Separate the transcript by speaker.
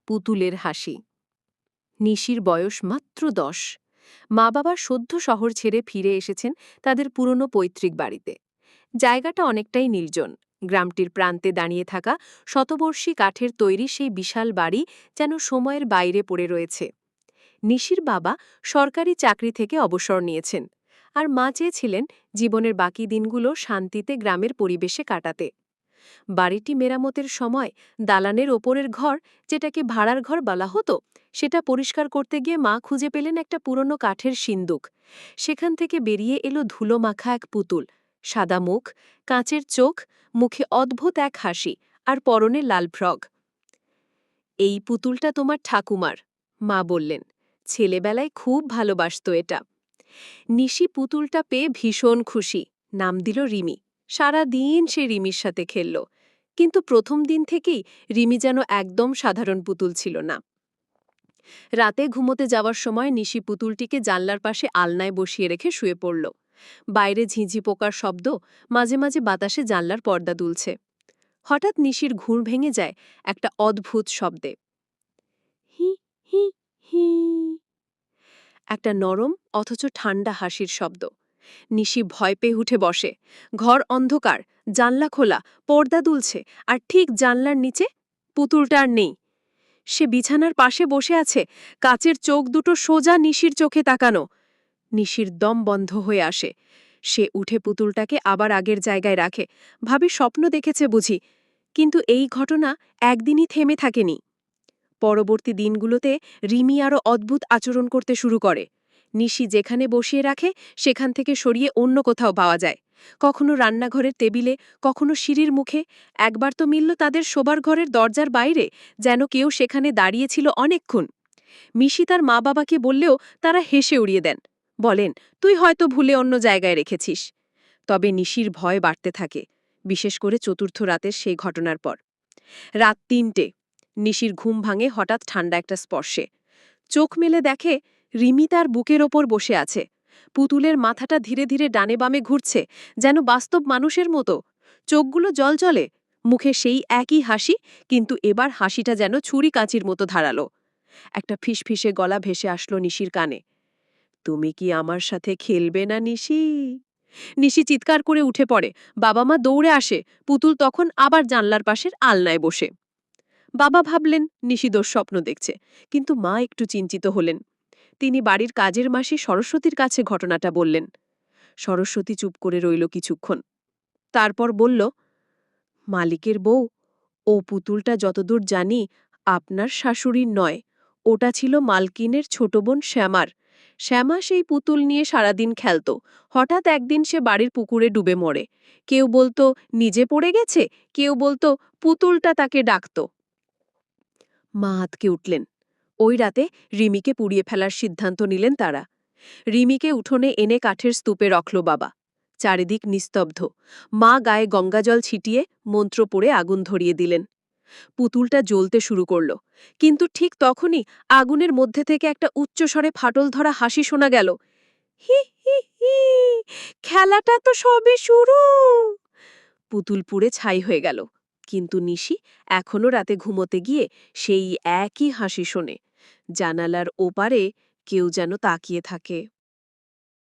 Speaker 1: পুতুলের হাসি। নিশির বয়স মাত্র ১০। মা বাবা সদ্য শহর ছেড়ে ফিরে এসেছেন তাদের পুরনো পৈতৃক বাড়িতে। জায়গাটা অনেকটাই নির্জন। গ্রামটির প্রান্তে দাঁড়িয়ে থাকা শতবর্ষী কাঠের তৈরি সেই বিশাল বাড়ি যেন সময়ের বাইরে পড়ে রয়েছে। নিশির বাবা সরকারি চাকরি থেকে অবসর নিয়েছেন, আর মা চেয়েছিলেন জীবনের বাকি দিনগুলো শান্তিতে গ্রামের পরিবেশে কাটাতে। বাড়িটি মেরামতের সময় দালানের ওপরের ঘর, যেটাকে ভাড়ার ঘর বলা হতো, সেটা পরিষ্কার করতে গিয়ে মা খুঁজে পেলেন একটা পুরনো কাঠের সিন্দুক। সেখান থেকে বেরিয়ে এলো ধুলো মাখা এক পুতুল, সাদা মুখ, কাঁচের চোখ, মুখে অদ্ভুত এক হাসি, আর পরনে লাল ফ্রক। এই পুতুলটা তোমার ঠাকুমার, মা বললেন। ছেলেবেলায় খুব ভালোবাসত এটা। নিশি পুতুলটা পেয়ে ভীষণ খুশি, নাম দিল রিমি। সারা দিন সে রিমির সাথে খেলল, কিন্তু প্রথম দিন থেকেই রিমি যেন একদম সাধারণ পুতুল ছিল না। রাতে ঘুমোতে যাওয়ার সময় নিশি পুতুলটিকে জানলার পাশে আলনায় বসিয়ে রেখে শুয়ে পড়ল। বাইরে ঝিঁঝি পোকার শব্দ, মাঝে মাঝে বাতাসে জানলার পর্দা দুলছে। হঠাৎ নিশির ঘুম ভেঙে যায় একটা অদ্ভুত শব্দে। হি হি হি। একটা নরম অথচ ঠান্ডা হাসির শব্দ। নিশি ভয় পেয়ে উঠে বসে। ঘর অন্ধকার, জানলা খোলা, পর্দা দুলছে, আর ঠিক জানলার নিচে পুতুলটা আর নেই। সে বিছানার পাশে বসে আছে, কাচের চোখ দুটো সোজা নিশির চোখে তাকানো। নিশির দম বন্ধ হয়ে আসে। সে উঠে পুতুলটাকে আবার আগের জায়গায় রাখে, ভাবে স্বপ্ন দেখেছে বুঝি। কিন্তু এই ঘটনা একদিনই থেমে থাকেনি। পরবর্তী দিনগুলোতে রিমি আরও অদ্ভুত আচরণ করতে শুরু করে। নিশি যেখানে বসিয়ে রাখে সেখান থেকে সরিয়ে অন্য কোথাও পাওয়া যায়। কখনো রান্নাঘরের টেবিলে, কখনো সিঁড়ির মুখে। একবার তো মিলল তাদের শোবার ঘরের দরজার বাইরে, যেন কেউ সেখানে দাঁড়িয়েছিল অনেকক্ষণ। মিশি তার মা বাবাকে বললেও তারা হেসে উড়িয়ে দেন, বলেন তুই হয়তো ভুলে অন্য জায়গায় রেখেছিস। তবে নিশির ভয় বাড়তে থাকে, বিশেষ করে চতুর্থ রাতের সেই ঘটনার পর। রাত ৩টে। নিশির ঘুম ভাঙে হঠাৎ ঠান্ডা একটা স্পর্শে। চোখ মেলে দেখে রিমি তার বুকের ওপর বসে আছে। পুতুলের মাথাটা ধীরে ধীরে ডানে বামে ঘুরছে, যেন বাস্তব মানুষের মতো। চোখগুলো জ্বলজ্বলে, মুখে সেই একই হাসি, কিন্তু এবার হাসিটা যেন ছুরি কাঁচির মতো ধারালো। একটা ফিসফিসে গলা ভেসে আসলো নিশির কানে। তুমি কি আমার সাথে খেলবে না নিশি? নিশি চিৎকার করে উঠে পড়ে। বাবা মা দৌড়ে আসে। পুতুল তখন আবার জানলার পাশের আলনায় বসে। বাবা ভাবলেন নিশি স্বপ্ন দেখছে, কিন্তু মা একটু চিন্তিত হলেন। তিনি বাড়ির কাজের মাসি সরস্বতীর কাছে ঘটনাটা বললেন। সরস্বতী চুপ করে রইল কিছুক্ষণ। তারপর বলল, মালিকের বউ, ও পুতুলটা যতদূর জানি আপনার শাশুড়ির নয়। ওটা ছিল মালকিনের ছোট বোন শ্যামার। শ্যামা সেই পুতুল নিয়ে সারাদিন খেলত। হঠাৎ একদিন সে বাড়ির পুকুরে ডুবে মরে। কেউ বলতো নিজে পড়ে গেছে, কেউ বলতো পুতুলটা তাকে ডাকত। মা আঁতকে উঠলেন। ওই রাতে রিমিকে পুড়িয়ে ফেলার সিদ্ধান্ত নিলেন তারা। রিমিকে উঠোনে এনে কাঠের স্তূপে রাখল বাবা। চারিদিক নিস্তব্ধ। মা গায়ে গঙ্গাজল ছিটিয়ে মন্ত্র পড়ে আগুন ধরিয়ে দিলেন। পুতুলটা জ্বলতে শুরু করল, কিন্তু ঠিক তখনই আগুনের মধ্যে থেকে একটা উচ্চস্বরে ফাটল ধরা হাসি শোনা গেল। হি হি হি, খেলাটা তো সবে শুরু। পুতুল পুড়ে ছাই হয়ে গেল, কিন্তু নিশি এখনো রাতে ঘুমোতে গিয়ে সেই একই হাসি শোনে। জানালার ওপারে কেউ যেন তাকিয়ে থাকে।